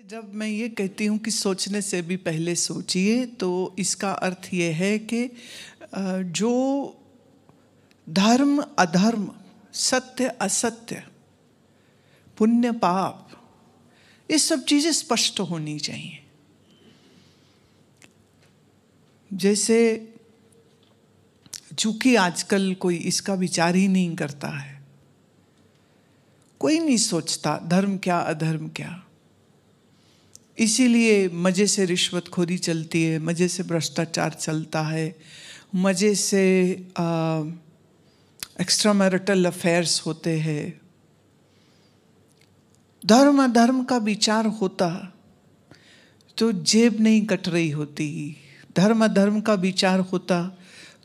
जब मैं ये कहती हूँ कि सोचने से भी पहले सोचिए, तो इसका अर्थ ये है कि जो धर्म अधर्म, सत्य असत्य, पुण्य पाप, ये सब चीज़ें स्पष्ट होनी चाहिए। जैसे चूंकि आजकल कोई इसका विचार ही नहीं करता है, कोई नहीं सोचता धर्म क्या अधर्म क्या, इसीलिए मज़े से रिश्वतखोरी चलती है, मज़े से भ्रष्टाचार चलता है, मज़े से एक्स्ट्रा मैरिटल अफेयर्स होते हैं। धर्म अधर्म का विचार होता तो जेब नहीं कट रही होती, धर्म अधर्म का विचार होता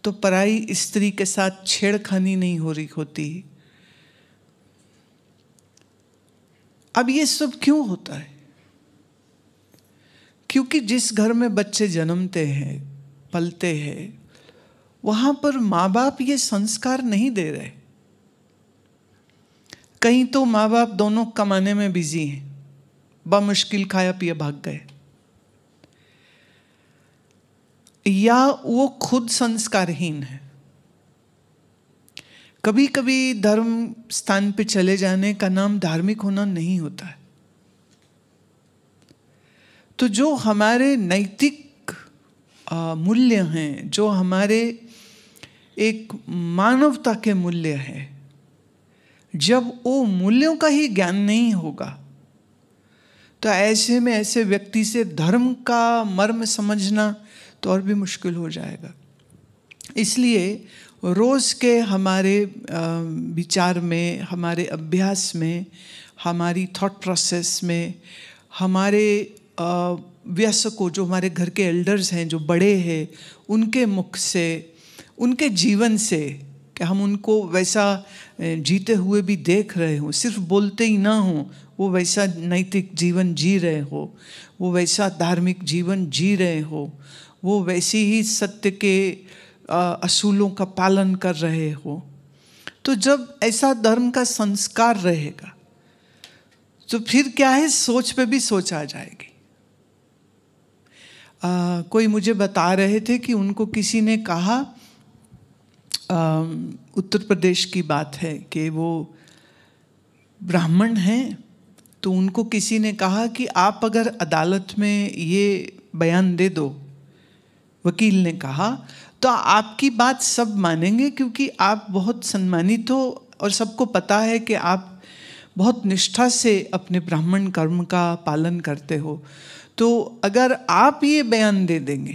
तो पराई स्त्री के साथ छेड़खानी नहीं हो रही होती। अब ये सब क्यों होता है? क्योंकि जिस घर में बच्चे जन्मते हैं, पलते हैं, वहाँ पर माँ बाप ये संस्कार नहीं दे रहे। कहीं तो माँ बाप दोनों कमाने में बिजी हैं, बमुश्किल खाया पिया भाग गए, या वो खुद संस्कारहीन है। कभी कभी धर्म स्थान पे चले जाने का नाम धार्मिक होना नहीं होता है। तो जो हमारे नैतिक मूल्य हैं, जो हमारे एक मानवता के मूल्य हैं, जब वो मूल्यों का ही ज्ञान नहीं होगा तो ऐसे में ऐसे व्यक्ति से धर्म का मर्म समझना तो और भी मुश्किल हो जाएगा। इसलिए रोज़ के हमारे विचार में, हमारे अभ्यास में, हमारी थॉट प्रोसेस में, हमारे वयस्कों, जो हमारे घर के एल्डर्स हैं, जो बड़े हैं, उनके मुख से, उनके जीवन से, कि हम उनको वैसा जीते हुए भी देख रहे हों, सिर्फ बोलते ही ना हों, वो वैसा नैतिक जीवन जी रहे हो, वो वैसा धार्मिक जीवन जी रहे हो, वो वैसी ही सत्य के असूलों का पालन कर रहे हो। तो जब ऐसा धर्म का संस्कार रहेगा तो फिर क्या है, सोच पे भी सोच आ जाएगी। कोई मुझे बता रहे थे कि उनको किसी ने कहा, उत्तर प्रदेश की बात है, कि वो ब्राह्मण हैं, तो उनको किसी ने कहा कि आप अगर अदालत में ये बयान दे दो, वकील ने कहा, तो आपकी बात सब मानेंगे, क्योंकि आप बहुत सम्मानित हो और सबको पता है कि आप बहुत निष्ठा से अपने ब्राह्मण कर्म का पालन करते हो। तो अगर आप ये बयान दे देंगे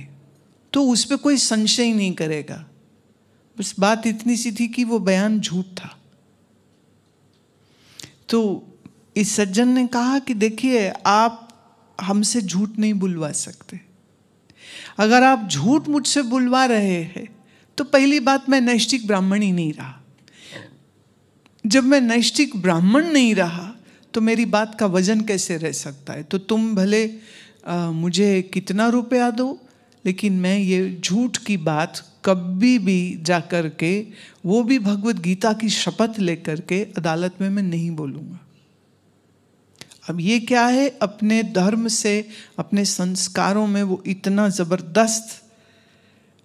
तो उस पर कोई संशय नहीं करेगा। बस बात इतनी सी थी कि वो बयान झूठ था। तो इस सज्जन ने कहा कि देखिए, आप हमसे झूठ नहीं बुलवा सकते। अगर आप झूठ मुझसे बुलवा रहे हैं तो पहली बात, मैं नैष्ठिक ब्राह्मण ही नहीं रहा। जब मैं नैष्ठिक ब्राह्मण नहीं रहा तो मेरी बात का वजन कैसे रह सकता है? तो तुम भले मुझे कितना रुपया दो, लेकिन मैं ये झूठ की बात कभी भी जा कर के, वो भी भगवत गीता की शपथ लेकर के, अदालत में मैं नहीं बोलूँगा। अब ये क्या है, अपने धर्म से, अपने संस्कारों में वो इतना ज़बरदस्त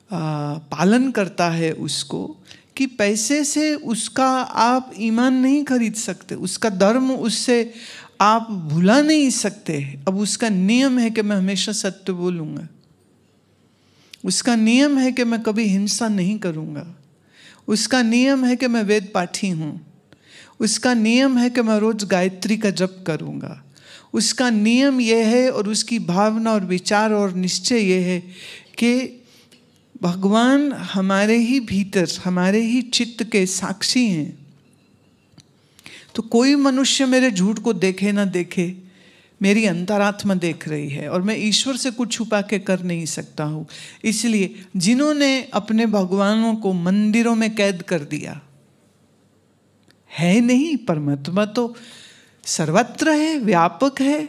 पालन करता है उसको, कि पैसे से उसका आप ईमान नहीं खरीद सकते, उसका धर्म उससे आप भुला नहीं सकते। अब उसका नियम है कि मैं हमेशा सत्य बोलूँगा, उसका नियम है कि मैं कभी हिंसा नहीं करूँगा, उसका नियम है कि मैं वेद पाठी हूँ, उसका नियम है कि मैं रोज़ गायत्री का जप करूँगा, उसका नियम यह है और उसकी भावना और विचार और निश्चय यह है कि भगवान हमारे ही भीतर, हमारे ही चित्त के साक्षी हैं। तो कोई मनुष्य मेरे झूठ को देखे ना देखे, मेरी अंतरात्मा देख रही है, और मैं ईश्वर से कुछ छुपा के कर नहीं सकता हूँ। इसलिए जिन्होंने अपने भगवानों को मंदिरों में कैद कर दिया है, नहीं, परमात्मा तो सर्वत्र है, व्यापक है,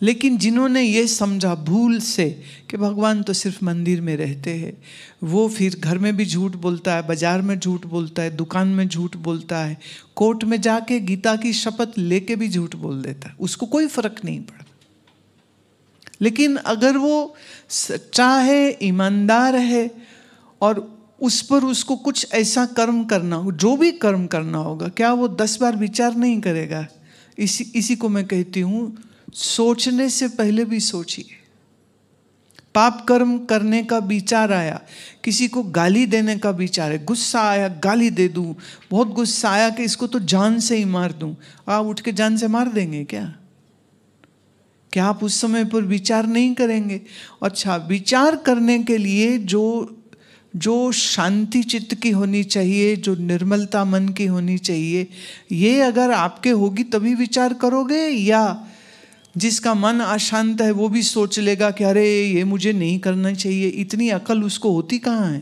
लेकिन जिन्होंने ये समझा भूल से कि भगवान तो सिर्फ मंदिर में रहते हैं, वो फिर घर में भी झूठ बोलता है, बाजार में झूठ बोलता है, दुकान में झूठ बोलता है, कोर्ट में जाके गीता की शपथ लेके भी झूठ बोल देता है, उसको कोई फर्क नहीं पड़ता। लेकिन अगर वो सच्चा है, ईमानदार है और उस पर उसको कुछ ऐसा कर्म करना हो, जो भी कर्म करना होगा, क्या वो 10 बार विचार नहीं करेगा? इसी को मैं कहती हूँ, सोचने से पहले भी सोचिए। पाप कर्म करने का विचार आया, किसी को गाली देने का विचार है, गुस्सा आया गाली दे दूं, बहुत गुस्सा आया कि इसको तो जान से ही मार दूं, आप उठ के जान से मार देंगे क्या? क्या आप उस समय पर विचार नहीं करेंगे? अच्छा, विचार करने के लिए जो शांति चित्त की होनी चाहिए, जो निर्मलता मन की होनी चाहिए, ये अगर आपके होगी तभी विचार करोगे, या जिसका मन अशांत है वो भी सोच लेगा कि अरे ये मुझे नहीं करना चाहिए? इतनी अकल उसको होती कहाँ है?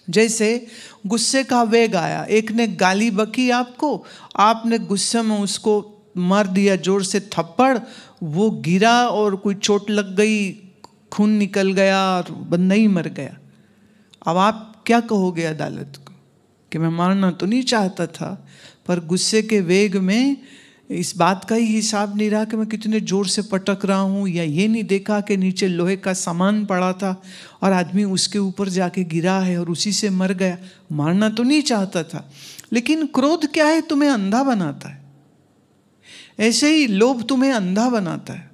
जैसे गुस्से का वेग आया, एक ने गाली बकी आपको, आपने गुस्से में उसको मार दिया जोर से थप्पड़, वो गिरा और कोई चोट लग गई, खून निकल गया और बंदा ही मर गया। अब आप क्या कहोगे अदालत को कि मैं मारना तो नहीं चाहता था, पर गुस्से के वेग में इस बात का ही हिसाब नहीं रहा कि मैं कितने जोर से पटक रहा हूँ, या ये नहीं देखा कि नीचे लोहे का सामान पड़ा था और आदमी उसके ऊपर जाके गिरा है और उसी से मर गया। मारना तो नहीं चाहता था, लेकिन क्रोध क्या है, तुम्हें अंधा बनाता है। ऐसे ही लोभ तुम्हें अंधा बनाता है।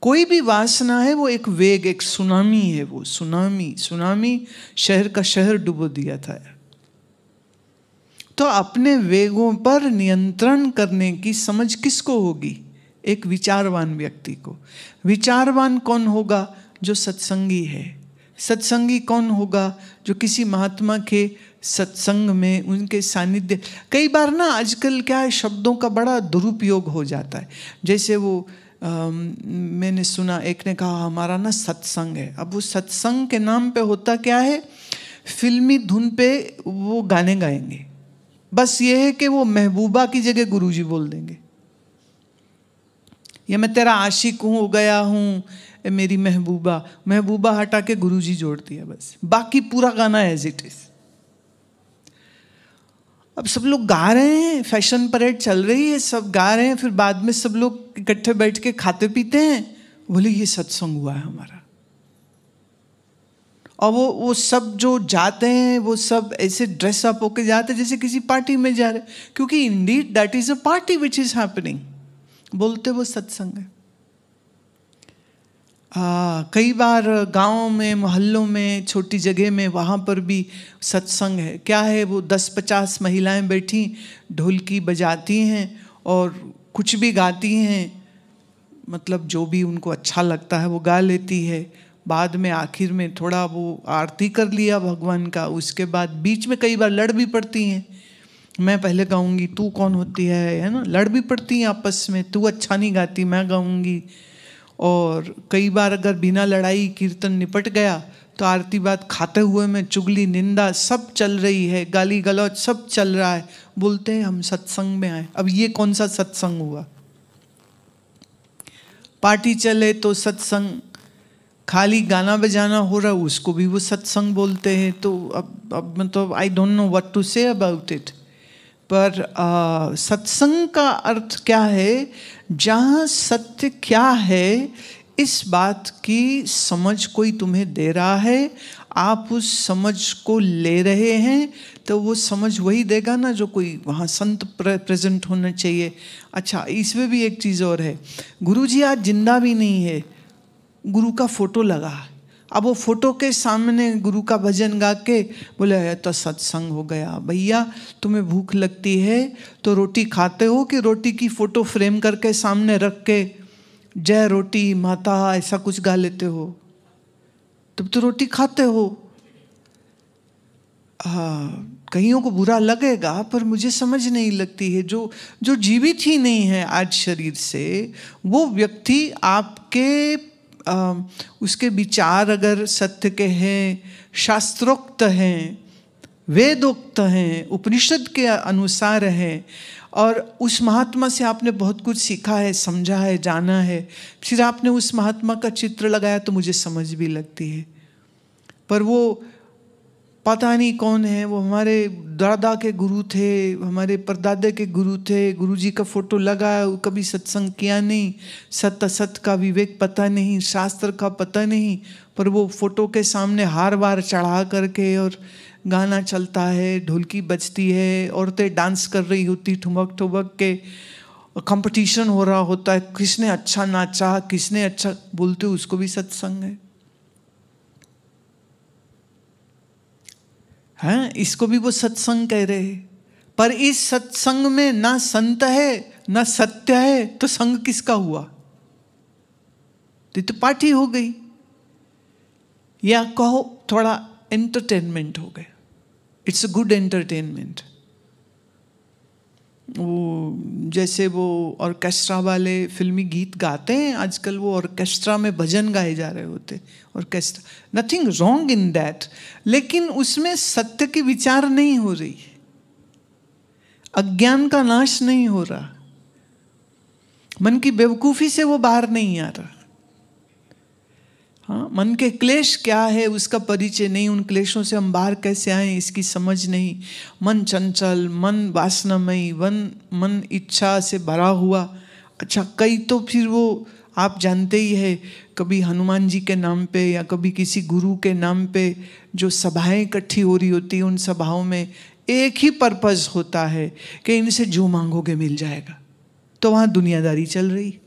कोई भी वासना है वो एक वेग, एक सुनामी है, वो सुनामी शहर का शहर डुबो दिया था। तो अपने वेगों पर नियंत्रण करने की समझ किसको होगी? एक विचारवान व्यक्ति को। विचारवान कौन होगा? जो सत्संगी है। सत्संगी कौन होगा? जो किसी महात्मा के सत्संग में, उनके सानिध्य। कई बार ना आजकल क्या है, शब्दों का बड़ा दुरुपयोग हो जाता है। जैसे वो मैंने सुना, एक ने कहा हमारा ना सत्संग है। अब वो सत्संग के नाम पे होता क्या है, फिल्मी धुन पे वो गाने गाएंगे। बस ये है कि वो महबूबा की जगह गुरुजी बोल देंगे, या मैं तेरा आशिक हूँ, हो गया हूँ, मेरी महबूबा। महबूबा हटा के गुरुजी जोड़ दिया बस, बाकी पूरा गाना एज इट इज। अब सब लोग गा रहे हैं, फैशन परेड चल रही है, सब गा रहे हैं, फिर बाद में सब लोग इकट्ठे बैठ के खाते पीते हैं, बोले ये सत्संग हुआ है हमारा। और वो सब जो जाते हैं वो सब ऐसे ड्रेसअप होके जाते हैं जैसे किसी पार्टी में जा रहे, क्योंकि Indeed that is a party which is happening. बोलते वो सत्संग है। कई बार गाँव में, मोहल्लों में, छोटी जगह में, वहाँ पर भी सत्संग है। क्या है, वो 10-50 महिलाएं बैठी ढोलकी बजाती हैं और कुछ भी गाती हैं, मतलब जो भी उनको अच्छा लगता है वो गा लेती है। बाद में आखिर में थोड़ा वो आरती कर लिया भगवान का, उसके बाद बीच में कई बार लड़ भी पड़ती हैं। मैं पहले गाऊंगी, तू कौन होती है ना, लड़ भी पड़ती हैं आपस में, तू अच्छा नहीं गाती, मैं गाऊंगी। और कई बार अगर बिना लड़ाई कीर्तन निपट गया तो आरती बाद खाते हुए में चुगली निंदा सब चल रही है, गाली गलौज सब चल रहा है। बोलते हैं हम सत्संग में आए। अब ये कौन सा सत्संग हुआ? पार्टी चले तो सत्संग, खाली गाना बजाना हो रहा उसको भी वो सत्संग बोलते हैं। तो अब मतलब I don't know what to say about it. पर सत्संग का अर्थ क्या है? जहाँ सत्य क्या है इस बात की समझ कोई तुम्हें दे रहा है, आप उस समझ को ले रहे हैं, तो वो समझ वही देगा ना जो कोई वहाँ संत प्रेजेंट होना चाहिए। अच्छा, इसमें भी एक चीज़ और है, गुरुजी आज जिंदा भी नहीं है, गुरु का फोटो लगा। अब वो फोटो के सामने गुरु का भजन गा के बोले तो सत्संग हो गया। भैया तुम्हें भूख लगती है तो रोटी खाते हो कि रोटी की फोटो फ्रेम करके सामने रख के जय रोटी माता ऐसा कुछ गा लेते हो? तब तो रोटी खाते हो। कईयों को बुरा लगेगा, पर मुझे समझ नहीं लगती है। जो जीवित ही नहीं है आज शरीर से, वो व्यक्ति आपके उसके विचार अगर सत्य के हैं, शास्त्रोक्त हैं, वेदोक्त हैं, उपनिषद के अनुसार हैं, और उस महात्मा से आपने बहुत कुछ सीखा है, समझा है, जाना है, फिर आपने उस महात्मा का चित्र लगाया, तो मुझे समझ भी लगती है। पर वो पता नहीं कौन है, वो हमारे दादा के गुरु थे, हमारे परदादे के गुरु थे, गुरुजी का फोटो लगा है, कभी सत्संग किया नहीं, सत्य असत का विवेक पता नहीं, शास्त्र का पता नहीं, पर वो फोटो के सामने हार बार चढ़ा करके और गाना चलता है, ढोलकी बजती है, औरतें डांस कर रही होती ठुमक ठुमक के, कंपटीशन हो रहा होता है, किसने अच्छा नाचा, किसने अच्छा बोलते, उसको भी सत्संग है। हाँ, इसको भी वो सत्संग कह रहे हैं। पर इस सत्संग में ना संत है ना सत्य है, तो संग किसका हुआ? तो पार्टी हो गई, या कहो थोड़ा एंटरटेनमेंट हो गया। It's a good entertainment. वो जैसे वो ऑर्केस्ट्रा वाले फिल्मी गीत गाते हैं आजकल, वो ऑर्केस्ट्रा में भजन गाए जा रहे होते, orchestra, nothing wrong in that, लेकिन उसमें सत्य की विचार नहीं हो रही, अज्ञान का नाश नहीं हो रहा, मन की बेवकूफी से वो बाहर नहीं आ रहा। हाँ, मन के क्लेश क्या है उसका परिचय नहीं, उन क्लेशों से हम बाहर कैसे आए इसकी समझ नहीं। मन चंचल, मन वासनामयी, मन इच्छा से भरा हुआ। अच्छा, कई तो फिर वो आप जानते ही है, कभी हनुमान जी के नाम पे या कभी किसी गुरु के नाम पे जो सभाएं इकट्ठी हो रही होती है, उन सभाओं में एक ही पर्पस होता है कि इनसे जो मांगोगे मिल जाएगा। तो वहाँ दुनियादारी चल रही।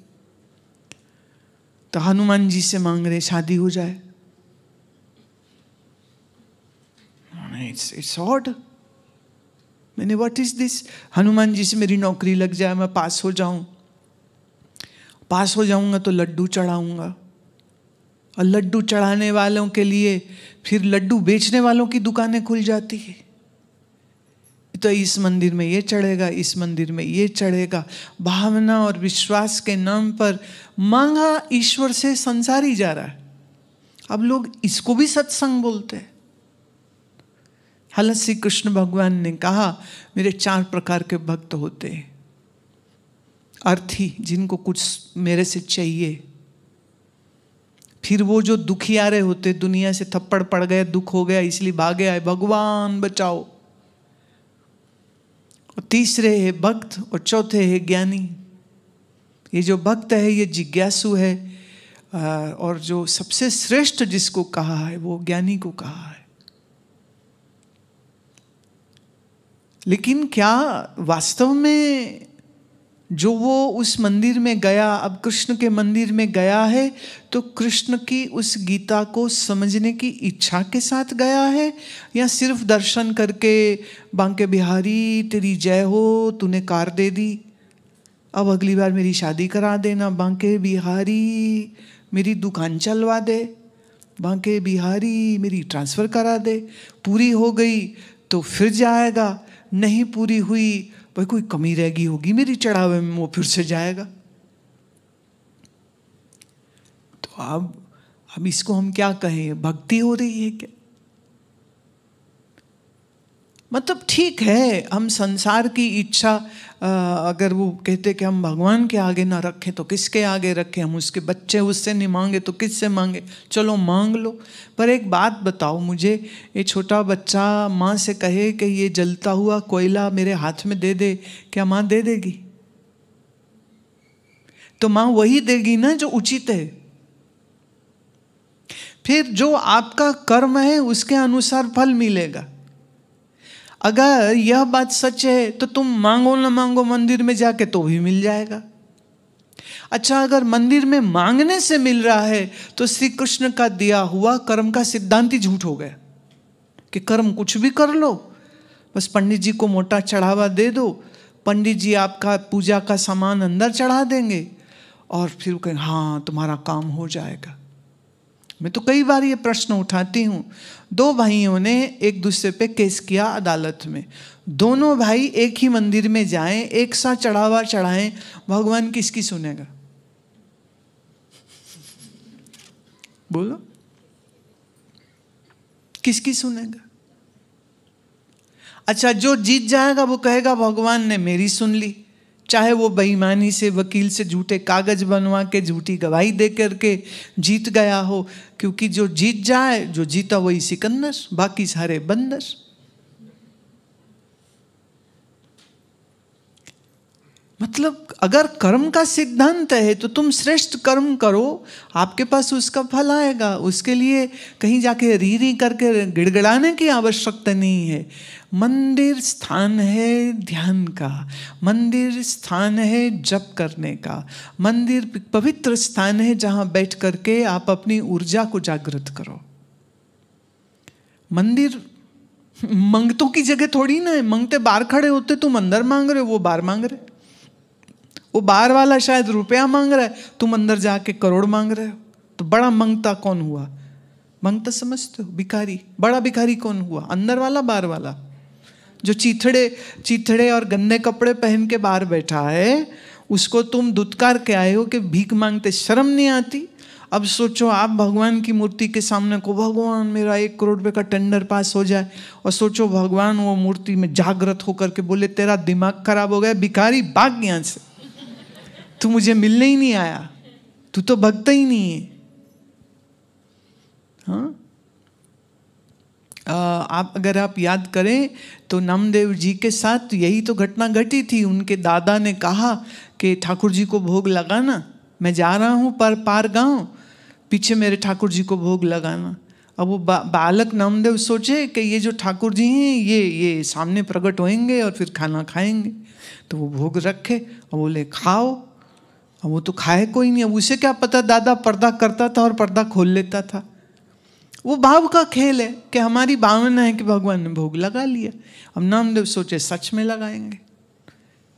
तो हनुमान जी से मांग रहे शादी हो जाए, इट्स ऑड। मैंने what is this? Hanuman ji से मेरी नौकरी लग जाए, मैं पास हो जाऊं, पास हो जाऊंगा तो लड्डू चढ़ाऊंगा, और लड्डू चढ़ाने वालों के लिए फिर लड्डू बेचने वालों की दुकानें खुल जाती है। तो इस मंदिर में ये चढ़ेगा, इस मंदिर में ये चढ़ेगा। भावना और विश्वास के नाम पर मांगा ईश्वर से संसार ही जा रहा है। अब लोग इसको भी सत्संग बोलते हैं। हालांकि श्री कृष्ण भगवान ने कहा मेरे 4 प्रकार के भक्त होते हैं। अर्थी, जिनको कुछ मेरे से चाहिए। फिर वो जो दुखियारे होते, दुनिया से थप्पड़ पड़ गए, दुख हो गया इसलिए भागे आए, भगवान बचाओ। और तीसरे है भक्त, और चौथे है ज्ञानी। ये जो भक्त है ये जिज्ञासु है, और जो सबसे श्रेष्ठ जिसको कहा है वो ज्ञानी को कहा है। लेकिन क्या वास्तव में जो वो उस मंदिर में गया, अब कृष्ण के मंदिर में गया है, तो कृष्ण की उस गीता को समझने की इच्छा के साथ गया है, या सिर्फ दर्शन करके बांके बिहारी तेरी जय हो, तूने कार दे दी, अब अगली बार मेरी शादी करा देना, बांके बिहारी मेरी दुकान चलवा दे, बांके बिहारी मेरी ट्रांसफ़र करा दे, पूरी हो गई तो फिर जाएगा, नहीं पूरी हुई भाई कोई कमी रह गई होगी मेरी चढ़ावे में, वो फिर से जाएगा। तो अब इसको हम क्या कहें? भक्ति हो रही है क्या? मतलब ठीक है, हम संसार की इच्छा अगर वो कहते कि हम भगवान के आगे ना रखें तो किसके आगे रखें, हम उसके बच्चे उससे नहीं मांगे तो किससे मांगे? चलो मांग लो। पर एक बात बताओ मुझे, ये छोटा बच्चा माँ से कहे कि ये जलता हुआ कोयला मेरे हाथ में दे दे, क्या माँ दे देगी? तो माँ वही देगी ना जो उचित है। फिर जो आपका कर्म है उसके अनुसार फल मिलेगा। अगर यह बात सच है तो तुम मांगो ना मांगो मंदिर में जाके तो भी मिल जाएगा। अच्छा, अगर मंदिर में मांगने से मिल रहा है तो श्री कृष्ण का दिया हुआ कर्म का सिद्धांत ही झूठ हो गया कि कर्म कुछ भी कर लो, बस पंडित जी को मोटा चढ़ावा दे दो, पंडित जी आपका पूजा का सामान अंदर चढ़ा देंगे और फिर कहें हाँ तुम्हारा काम हो जाएगा। मैं तो कई बार ये प्रश्न उठाती हूँ। 2 भाइयों ने एक दूसरे पे केस किया अदालत में। दोनों भाई एक ही मंदिर में जाएं, एक साथ चढ़ावा चढ़ाएं, भगवान किसकी सुनेगा? बोलो, किसकी सुनेगा? अच्छा, जो जीत जाएगा वो कहेगा भगवान ने मेरी सुन ली, चाहे वो बेईमानी से वकील से झूठे कागज बनवा के झूठी गवाही दे करके जीत गया हो, क्योंकि जो जीत जाए, जो जीता वही सिकंदर, बाकी सारे बंदर। मतलब अगर कर्म का सिद्धांत है तो तुम श्रेष्ठ कर्म करो, आपके पास उसका फल आएगा। उसके लिए कहीं जाके री री करके गिड़गिड़ाने की आवश्यकता नहीं है। मंदिर स्थान है ध्यान का, मंदिर स्थान है जप करने का, मंदिर पवित्र स्थान है जहां बैठ करके आप अपनी ऊर्जा को जागृत करो। मंदिर मंगतों की जगह थोड़ी ना है। मंगते बाहर खड़े होते, तुम अंदर मांग रहे हो, वो बाहर मांग रहे। वो बाहर वाला शायद रुपया मांग रहा है, तुम अंदर जाके करोड़ मांग रहे हो। तो बड़ा मंगता कौन हुआ? मंगता समझते हो? भिखारी। बड़ा भिखारी कौन हुआ? अंदर वाला बाहर वाला? जो चीथड़े और गंदे कपड़े पहन के बाहर बैठा है, उसको तुम दुत्कार के आए हो कि भीख मांगते शर्म नहीं आती? अब सोचो आप भगवान की मूर्ति के सामने को, भगवान मेरा 1 करोड़ रुपए का टेंडर पास हो जाए, और सोचो भगवान वो मूर्ति में जागृत होकर के बोले तेरा दिमाग खराब हो गया भिखारी, भाग यहां से, तू मुझे मिलने ही नहीं आया, तू तो भक्त ही नहीं है। हाँ, अगर आप याद करें तो नामदेव जी के साथ यही तो घटना घटी थी। उनके दादा ने कहा कि ठाकुर जी को भोग लगाना, मैं जा रहा हूँ पार गांव, पीछे मेरे ठाकुर जी को भोग लगाना। अब वो बालक नामदेव सोचे कि ये जो ठाकुर जी हैं ये सामने प्रकट होंगे और फिर खाना खाएंगे, तो वो भोग रखे और बोले खाओ। अब वो तो खाए कोई नहीं। अब उसे क्या पता दादा पर्दा करता था और पर्दा खोल लेता था। वो भाव का खेल है कि हमारी भावना है कि भगवान ने भोग लगा लिया। अब नामदेव सोचे सच में लगाएंगे।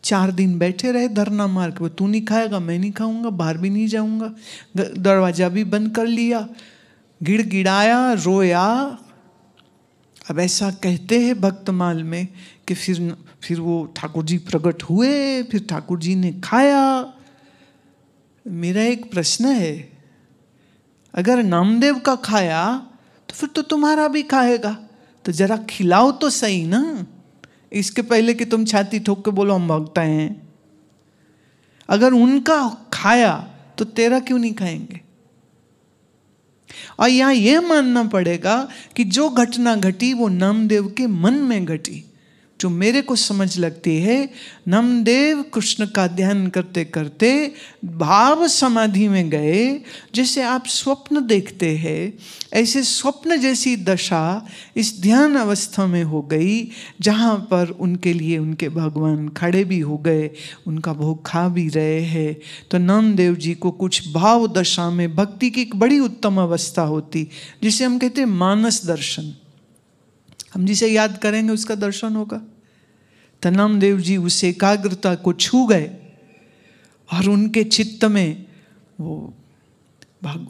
4 दिन बैठे रहे धरना मार के, वो तू नहीं खाएगा, मैं नहीं खाऊंगा, बाहर भी नहीं जाऊंगा, दरवाजा भी बंद कर लिया, गिड़गिड़ाया, रोया। अब ऐसा कहते हैं भक्तमाल में कि फिर वो ठाकुर जी प्रकट हुए, फिर ठाकुर जी ने खाया। मेरा एक प्रश्न है, अगर नामदेव का खाया तो फिर तो तुम्हारा भी खाएगा, तो जरा खिलाओ तो सही ना, इसके पहले कि तुम छाती ठोक के बोलो हम भक्त हैं। अगर उनका खाया तो तेरा क्यों नहीं खाएंगे? और यहां यह मानना पड़ेगा कि जो घटना घटी वो नामदेव के मन में घटी। जो मेरे को समझ लगती है, नामदेव कृष्ण का ध्यान करते करते भाव समाधि में गए। जैसे आप स्वप्न देखते हैं, ऐसे स्वप्न जैसी दशा इस ध्यान अवस्था में हो गई, जहाँ पर उनके लिए उनके भगवान खड़े भी हो गए, उनका भोग खा भी रहे हैं। तो नामदेव जी को कुछ भाव दशा में भक्ति की एक बड़ी उत्तम अवस्था होती, जिसे हम कहते हैं मानस दर्शन। हम जिसे याद करेंगे उसका दर्शन होगा। तो नामदेव जी उस एकाग्रता को छू गए और उनके चित्त में वो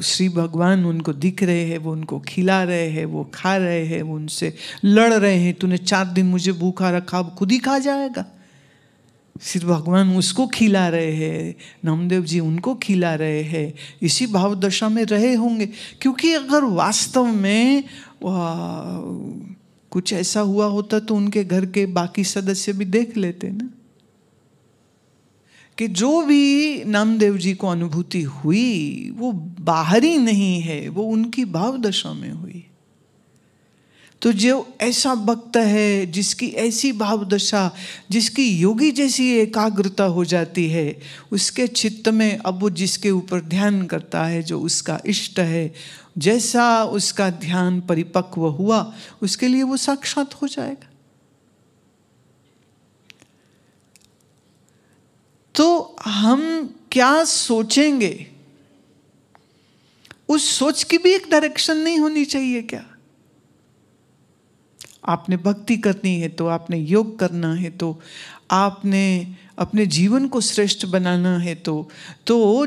श्री भगवान उनको दिख रहे हैं, वो उनको खिला रहे हैं, वो खा रहे हैं, वो उनसे लड़ रहे हैं। तूने 4 दिन मुझे भूखा रखा, अब खुद ही खा जाएगा। फिर भगवान उसको खिला रहे हैं, नामदेव जी उनको खिला रहे हैं। इसी भाव दशा में रहे होंगे, क्योंकि अगर वास्तव में कुछ ऐसा हुआ होता तो उनके घर के बाकी सदस्य भी देख लेते ना, कि जो भी नामदेव जी को अनुभूति हुई वो बाहरी नहीं है, वो उनकी भाव दशा में हुई। तो जो ऐसा भक्त है, जिसकी ऐसी भाव दशा, जिसकी योगी जैसी एकाग्रता हो जाती है, उसके चित्त में अब वो जिसके ऊपर ध्यान करता है, जो उसका इष्ट है, जैसा उसका ध्यान परिपक्व हुआ, उसके लिए वो साक्षात हो जाएगा। तो हम क्या सोचेंगे, उस सोच की भी एक डायरेक्शन नहीं होनी चाहिए क्या? आपने भक्ति करनी है तो, आपने योग करना है तो, आपने अपने जीवन को श्रेष्ठ बनाना है तो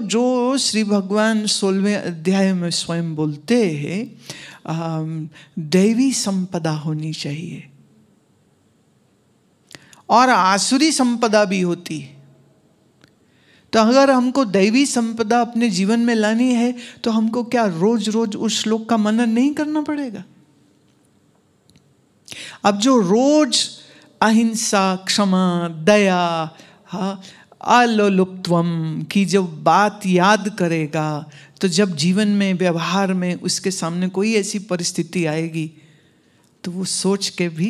जो श्री भगवान 16वें अध्याय में स्वयं बोलते हैं, दैवी संपदा होनी चाहिए और आसुरी संपदा भी होती है। तो अगर हमको दैवी संपदा अपने जीवन में लानी है तो हमको क्या रोज रोज उस श्लोक का मनन नहीं करना पड़ेगा? अब जो रोज अहिंसा, क्षमा, दया, अलोलुप्त्वम, कि जब बात याद करेगा तो जब जीवन में व्यवहार में उसके सामने कोई ऐसी परिस्थिति आएगी तो वो सोच के भी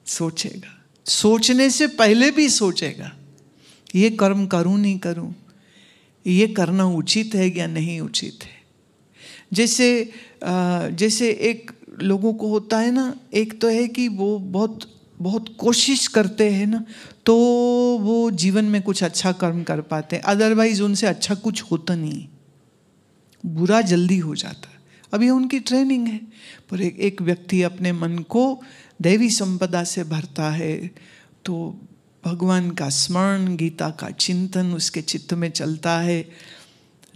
सोचेगा, सोचने से पहले भी सोचेगा ये कर्म करूं नहीं करूं, ये करना उचित है या नहीं उचित है। जैसे एक लोगों को होता है ना, एक तो है कि वो बहुत बहुत कोशिश करते हैं ना तो वो जीवन में कुछ अच्छा कर्म कर पाते हैं, अदरवाइज उनसे अच्छा कुछ होता नहीं, बुरा जल्दी हो जाता है। अब ये उनकी ट्रेनिंग है। पर एक व्यक्ति अपने मन को दैवी संपदा से भरता है तो भगवान का स्मरण, गीता का चिंतन उसके चित्त में चलता है,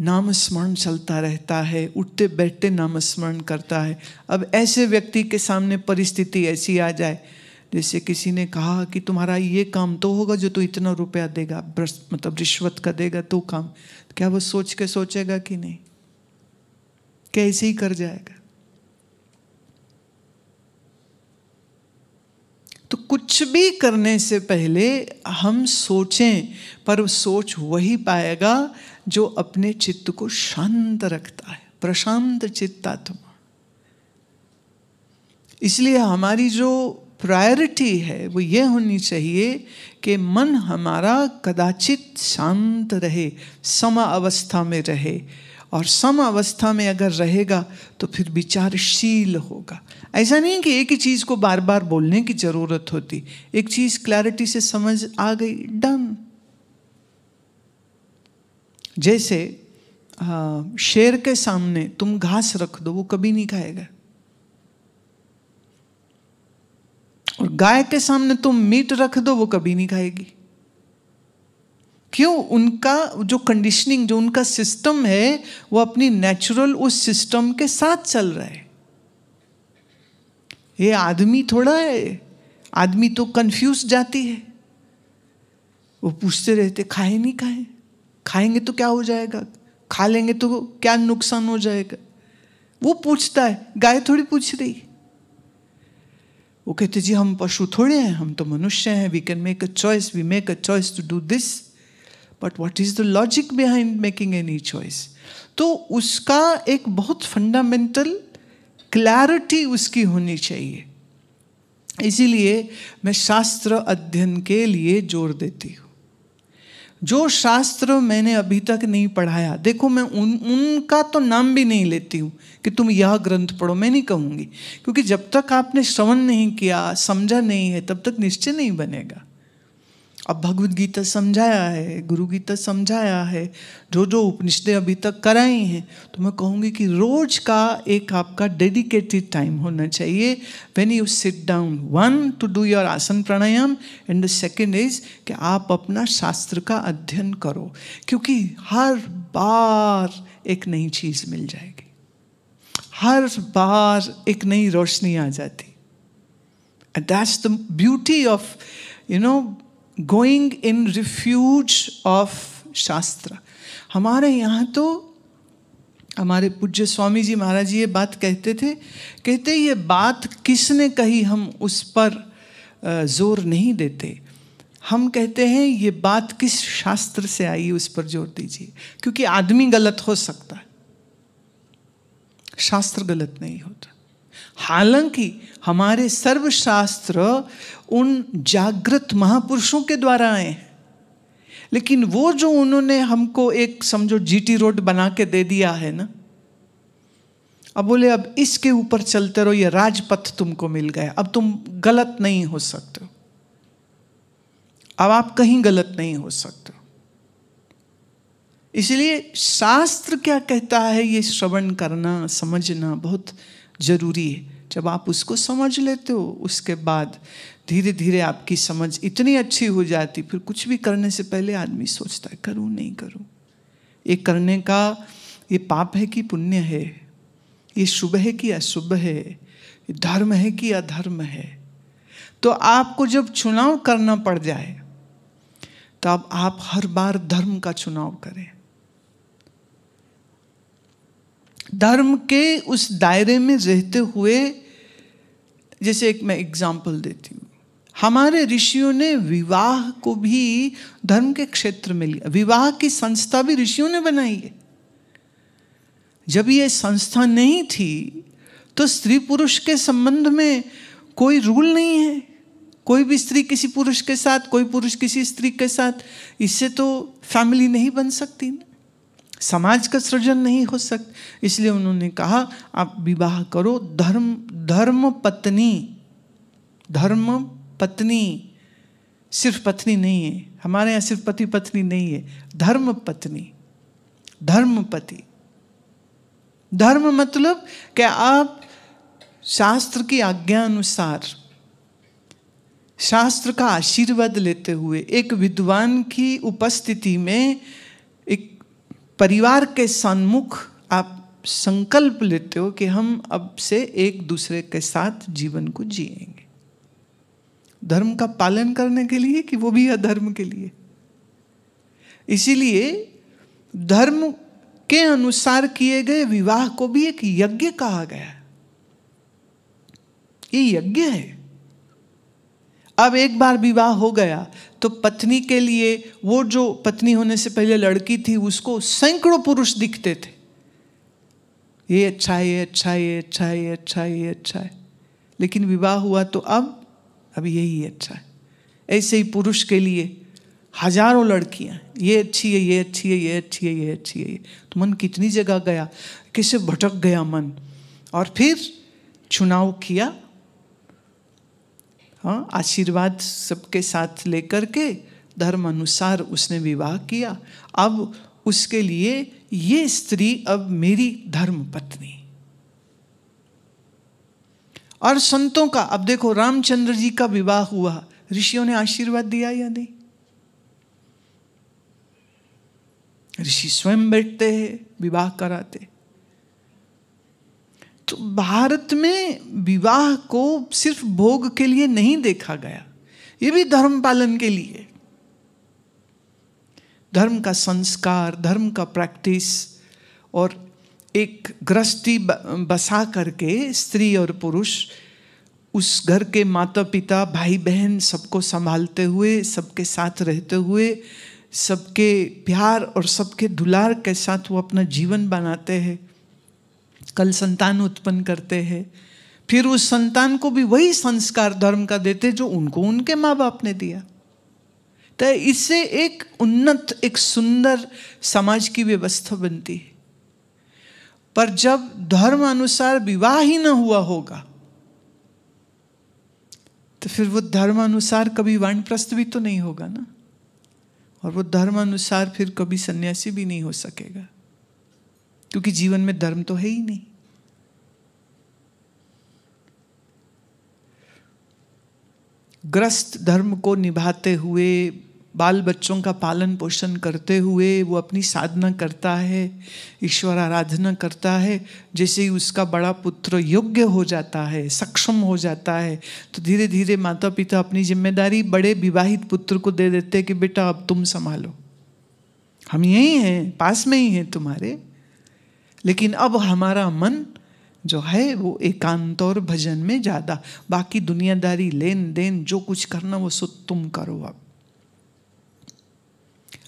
नाम स्मरण चलता रहता है, उठते बैठते नाम स्मरण करता है। अब ऐसे व्यक्ति के सामने परिस्थिति ऐसी आ जाए, जैसे किसी ने कहा कि तुम्हारा ये काम तो होगा जो तू इतना रुपया देगा, मतलब रिश्वत का देगा तो काम, क्या वो सोच के सोचेगा कि नहीं, कैसे ही कर जाएगा। तो कुछ भी करने से पहले हम सोचें, पर सोच वही पाएगा जो अपने चित्त को शांत रखता है, प्रशांत चित्तात्मा। इसलिए हमारी जो प्रायोरिटी है वो ये होनी चाहिए कि मन हमारा कदाचित शांत रहे, सम अवस्था में रहे, और सम अवस्था में अगर रहेगा तो फिर विचारशील होगा। ऐसा नहीं कि एक ही चीज़ को बार बार बोलने की जरूरत होती, एक चीज़ क्लैरिटी से समझ आ गई, डन। जैसे शेर के सामने तुम घास रख दो, वो कभी नहीं खाएगा, और गाय के सामने तुम मीट रख दो, वो कभी नहीं खाएगी। क्यों? उनका जो कंडीशनिंग, जो उनका सिस्टम है, वो अपनी नेचुरल उस सिस्टम के साथ चल रहा है। ये आदमी थोड़ा है, आदमी तो कंफ्यूज जाती है, वो पूछते रहते खाए नहीं खाए, खाएंगे तो क्या हो जाएगा, खा लेंगे तो क्या नुकसान हो जाएगा, वो पूछता है, गाय थोड़ी पूछ रही। वो कहते जी हम पशु थोड़े हैं, हम तो मनुष्य हैं, we can make a choice, we make a choice to do this, but what is the logic behind making any choice. तो उसका एक बहुत फंडामेंटल क्लैरिटी उसकी होनी चाहिए। इसीलिए मैं शास्त्र अध्ययन के लिए जोर देती हूँ। जो शास्त्र मैंने अभी तक नहीं पढ़ाया, देखो मैं उनका तो नाम भी नहीं लेती हूँ कि तुम यह ग्रंथ पढ़ो, मैं नहीं कहूँगी, क्योंकि जब तक आपने श्रवण नहीं किया, समझा नहीं है, तब तक निश्चय नहीं बनेगा। अब भगवद गीता समझाया है, गुरु गीता समझाया है, जो उपनिषदें अभी तक कराई हैं, तो मैं कहूँगी कि रोज का एक आपका डेडिकेटेड टाइम होना चाहिए when you sit down, one two do your आसन प्राणायाम, एंड द सेकेंड इज कि आप अपना शास्त्र का अध्ययन करो, क्योंकि हर बार एक नई चीज़ मिल जाएगी, हर बार एक नई रोशनी आ जाती। And that's the beauty of going in refuse of शास्त्र। हमारे यहाँ तो हमारे पूज्य स्वामी जी महाराज जी ये बात कहते ये बात किसने कही हम उस पर जोर नहीं देते, हम कहते हैं ये बात किस शास्त्र से आई उस पर जोर दीजिए, क्योंकि आदमी गलत हो सकता है, शास्त्र गलत नहीं होता। हालांकि हमारे सर्वशास्त्र उन जागृत महापुरुषों के द्वारा आए, लेकिन वो जो उन्होंने हमको एक समझो जीटी रोड बना के दे दिया है ना, अब बोले अब इसके ऊपर चलते रहो, ये राजपथ तुमको मिल गया, अब तुम गलत नहीं हो सकते हो, अब आप कहीं गलत नहीं हो सकते हो। इसलिए शास्त्र क्या कहता है ये श्रवण करना, समझना बहुत जरूरी है। जब आप उसको समझ लेते हो, उसके बाद धीरे धीरे आपकी समझ इतनी अच्छी हो जाती, फिर कुछ भी करने से पहले आदमी सोचता है करूं नहीं करूं, ये करने का ये पाप है कि पुण्य है, ये शुभ है कि अशुभ है, ये धर्म है कि अधर्म है। तो आपको जब चुनाव करना पड़ जाए तब आप हर बार धर्म का चुनाव करें, धर्म के उस दायरे में रहते हुए। जैसे एक मैं एग्जाम्पल देती हूँ, हमारे ऋषियों ने विवाह को भी धर्म के क्षेत्र में लिया। विवाह की संस्था भी ऋषियों ने बनाई है। जब ये संस्था नहीं थी तो स्त्री पुरुष के संबंध में कोई रूल नहीं है। कोई भी स्त्री किसी पुरुष के साथ, कोई पुरुष किसी स्त्री के साथ, इससे तो फैमिली नहीं बन सकती ना, समाज का सृजन नहीं हो सकता। इसलिए उन्होंने कहा आप विवाह करो। धर्म पत्नी सिर्फ पत्नी नहीं है, हमारे यहाँ सिर्फ पति पत्नी नहीं है, धर्म पत्नी, धर्मपति। धर्म मतलब कि आप शास्त्र की आज्ञा अनुसार, शास्त्र का आशीर्वाद लेते हुए, एक विद्वान की उपस्थिति में, एक परिवार के सम्मुख आप संकल्प लेते हो कि हम अब से एक दूसरे के साथ जीवन को जिएंगे। धर्म का पालन करने के लिए कि वो भी अधर्म के लिए। इसीलिए धर्म के अनुसार किए गए विवाह को भी एक यज्ञ कहा गया। ये यज्ञ है। अब एक बार विवाह हो गया तो पत्नी के लिए, वो जो पत्नी होने से पहले लड़की थी, उसको सैकड़ों पुरुष दिखते थे, ये अच्छा है, ये अच्छा है, ये अच्छा है, ये अच्छा है, ये अच्छा है। लेकिन विवाह हुआ तो अब यही अच्छा है। ऐसे ही पुरुष के लिए हजारों लड़कियां, ये अच्छी है, ये अच्छी है, ये अच्छी है, ये अच्छी है। तो मन कितनी जगह गया, कैसे भटक गया मन। और फिर चुनाव किया, हाँ, आशीर्वाद सबके साथ लेकर के धर्म अनुसार उसने विवाह किया। अब उसके लिए ये स्त्री अब मेरी धर्म पत्नी। और संतों का, अब देखो रामचंद्र जी का विवाह हुआ, ऋषियों ने आशीर्वाद दिया या नहीं? ऋषि स्वयं बैठते हैं, विवाह कराते। तो भारत में विवाह को सिर्फ भोग के लिए नहीं देखा गया, ये भी धर्म पालन के लिए, धर्म का संस्कार, धर्म का प्रैक्टिस। और एक गृहस्थी बसा करके स्त्री और पुरुष उस घर के माता पिता भाई बहन सबको संभालते हुए, सबके साथ रहते हुए, सबके प्यार और सबके दुलार के साथ वो अपना जीवन बनाते हैं, कल संतान उत्पन्न करते हैं। फिर उस संतान को भी वही संस्कार धर्म का देते जो उनको उनके माँ बाप ने दिया। तो इससे एक उन्नत, एक सुंदर समाज की व्यवस्था बनती है। पर जब धर्म अनुसार विवाह ही न हुआ होगा तो फिर वो धर्म अनुसार कभी वानप्रस्थ भी तो नहीं होगा ना, और वो धर्म अनुसार फिर कभी सन्यासी भी नहीं हो सकेगा, क्योंकि जीवन में धर्म तो है ही नहीं। ग्रस्त धर्म को निभाते हुए, बाल बच्चों का पालन पोषण करते हुए वो अपनी साधना करता है, ईश्वर आराधना करता है। जैसे ही उसका बड़ा पुत्र योग्य हो जाता है, सक्षम हो जाता है, तो धीरे धीरे माता पिता अपनी जिम्मेदारी बड़े विवाहित पुत्र को दे देते हैं कि बेटा अब तुम संभालो, हम यही हैं, पास में ही हैं तुम्हारे, लेकिन अब हमारा मन जो है वो एकांत और भजन में ज़्यादा, बाकी दुनियादारी लेन देन जो कुछ करना वो सब तुम करो। अब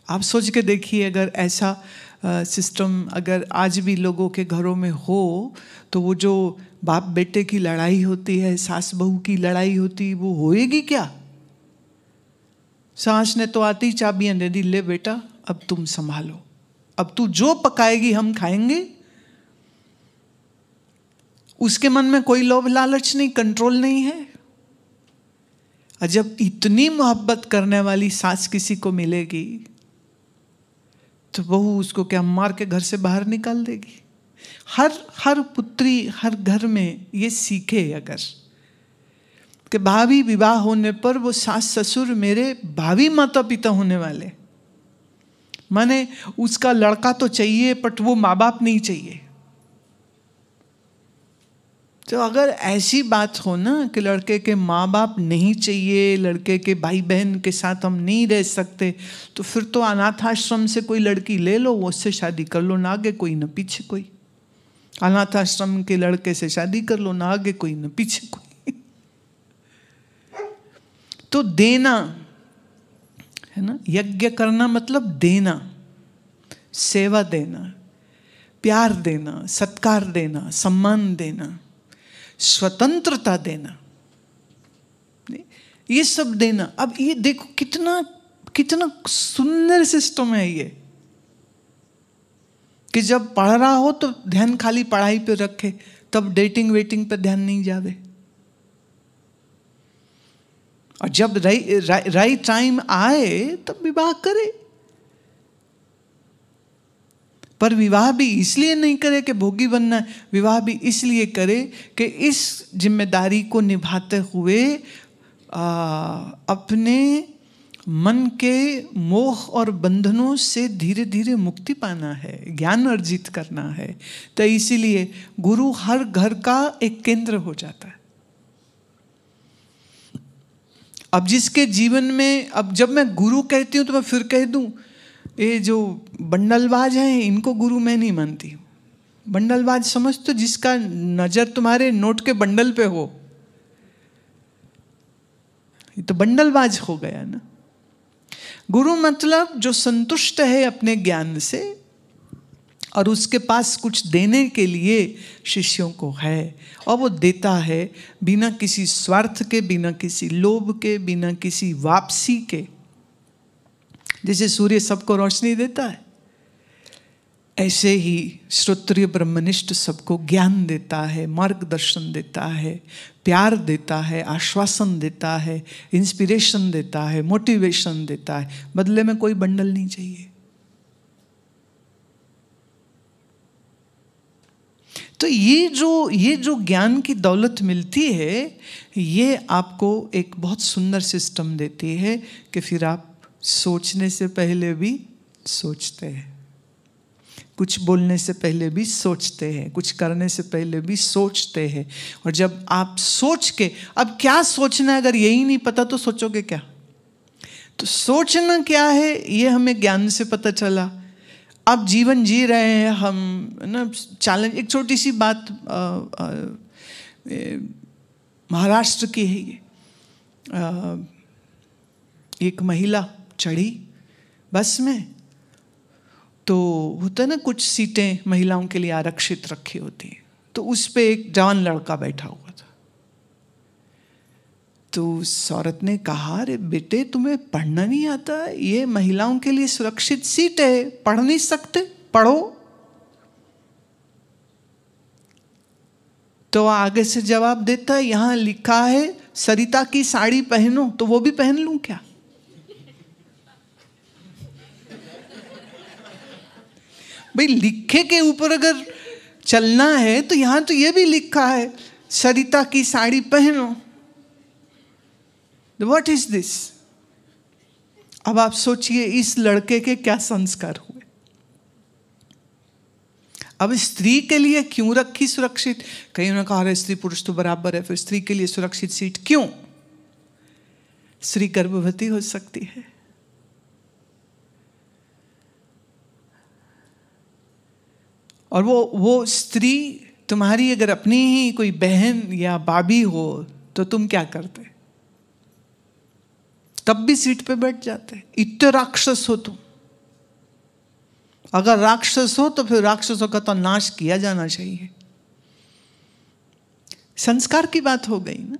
आप सोच के देखिए, अगर ऐसा सिस्टम अगर आज भी लोगों के घरों में हो तो वो जो बाप बेटे की लड़ाई होती है, सास बहू की लड़ाई होती, वो होएगी क्या? सास ने तो आती चाबियां दे दी, ले बेटा अब तुम संभालो, अब तू जो पकाएगी हम खाएंगे। उसके मन में कोई लोभ लालच नहीं, कंट्रोल नहीं है। और जब इतनी मोहब्बत करने वाली सास किसी को मिलेगी तो बहू उसको क्या मार के घर से बाहर निकाल देगी। हर पुत्री हर घर में ये सीखे अगर कि भावी विवाह होने पर वो सास ससुर मेरे भावी माता पिता होने वाले, माने उसका लड़का तो चाहिए बट वो माँ बाप नहीं चाहिए। तो अगर ऐसी बात हो ना कि लड़के के माँ बाप नहीं चाहिए, लड़के के भाई बहन के साथ हम नहीं रह सकते, तो फिर तो अनाथ आश्रम से कोई लड़की ले लो, वो उससे शादी कर लो, ना आगे कोई न पीछे कोई। अनाथ आश्रम के लड़के से शादी कर लो, ना आगे कोई न पीछे कोई। तो देना है ना, यज्ञ करना मतलब देना, सेवा देना, प्यार देना, सत्कार देना, सम्मान देना, स्वतंत्रता देना, ये सब देना। अब ये देखो कितना कितना सुंदर सिस्टम है ये, कि जब पढ़ रहा हो तो ध्यान खाली पढ़ाई पे रखे, तब डेटिंग वेटिंग पे ध्यान नहीं जावे, और जब राइट टाइम आए तब विवाह करे। पर विवाह भी इसलिए नहीं करे कि भोगी बनना है, विवाह भी इसलिए करे कि इस जिम्मेदारी को निभाते हुए अपने मन के मोह और बंधनों से धीरे धीरे मुक्ति पाना है, ज्ञान अर्जित करना है। तो इसीलिए गुरु हर घर का एक केंद्र हो जाता है। अब जिसके जीवन में, अब जब मैं गुरु कहती हूं तो मैं फिर कह दूं, ये जो बंडलबाज हैं इनको गुरु मैं नहीं मानती। बंडलबाज समझ तो जिसका नजर तुम्हारे नोट के बंडल पे हो, ये तो बंडलबाज हो गया ना। गुरु मतलब जो संतुष्ट है अपने ज्ञान से और उसके पास कुछ देने के लिए शिष्यों को है, और वो देता है बिना किसी स्वार्थ के, बिना किसी लोभ के, बिना किसी वापसी के। जैसे सूर्य सबको रोशनी देता है, ऐसे ही श्रोत्रिय ब्रह्मनिष्ठ सबको ज्ञान देता है, मार्गदर्शन देता है, प्यार देता है, आश्वासन देता है, इंस्पिरेशन देता है, मोटिवेशन देता है। बदले में कोई बंडल नहीं चाहिए। तो ये जो ज्ञान की दौलत मिलती है, ये आपको एक बहुत सुंदर सिस्टम देती है कि फिर आप सोचने से पहले भी सोचते हैं, कुछ बोलने से पहले भी सोचते हैं, कुछ करने से पहले भी सोचते हैं। और जब आप सोच के, अब क्या सोचना है अगर यही नहीं पता तो सोचोगे क्या? तो सोचना क्या है ये हमें ज्ञान से पता चला। अब जीवन जी रहे हैं हम ना, चैलेंज। एक छोटी सी बात महाराष्ट्र की है ये। एक महिला चढ़ी बस में, तो होता है ना कुछ सीटें महिलाओं के लिए आरक्षित रखी होती हैं, तो उस पे एक जवान लड़का बैठा हुआ था। तो उस औरत ने कहा, अरे बेटे तुम्हें पढ़ना नहीं आता? ये महिलाओं के लिए सुरक्षित सीट है, पढ़ नहीं सकते? पढ़ो। तो आगे से जवाब देता है, यहां लिखा है सरिता की साड़ी पहनो, तो वो भी पहन लूं क्या? भाई लिखे के ऊपर अगर चलना है तो यहां तो ये भी लिखा है सरिता की साड़ी पहनो। What is this? अब आप सोचिए इस लड़के के क्या संस्कार हुए। अब स्त्री के लिए क्यों रखी सुरक्षित? कहीं उन्होंने कहा स्त्री पुरुष तो बराबर है, फिर स्त्री के लिए सुरक्षित सीट क्यों? स्त्री गर्भवती हो सकती है, और वो स्त्री तुम्हारी अगर अपनी ही कोई बहन या भाभी हो तो तुम क्या करते? तब भी सीट पे बैठ जाते। इतने राक्षस हो तुम। अगर राक्षस हो तो फिर राक्षसों का तो नाश किया जाना चाहिए। संस्कार की बात हो गई ना।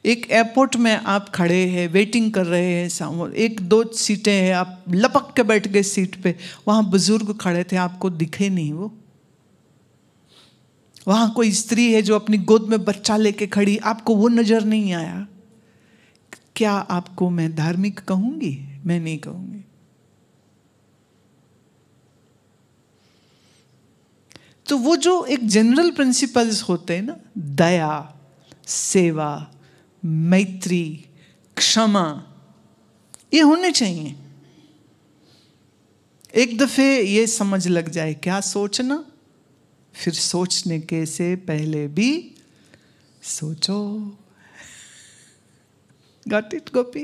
एक एयरपोर्ट में आप खड़े हैं, वेटिंग कर रहे हैं, सामने एक दो सीटें हैं, आप लपक के बैठ गए सीट पे, वहां बुजुर्ग खड़े थे, आपको दिखे नहीं वो। वहां कोई स्त्री है जो अपनी गोद में बच्चा लेके खड़ी, आपको वो नजर नहीं आया। क्या आपको मैं धार्मिक कहूंगी? मैं नहीं कहूंगी। तो वो जो एक जनरल प्रिंसिपल्स होते हैं ना, दया, सेवा, मैत्री, क्षमा, ये होने चाहिए। एक दफे ये समझ लग जाए क्या सोचना, फिर सोचने के से पहले भी सोचो। Got it, Gopi?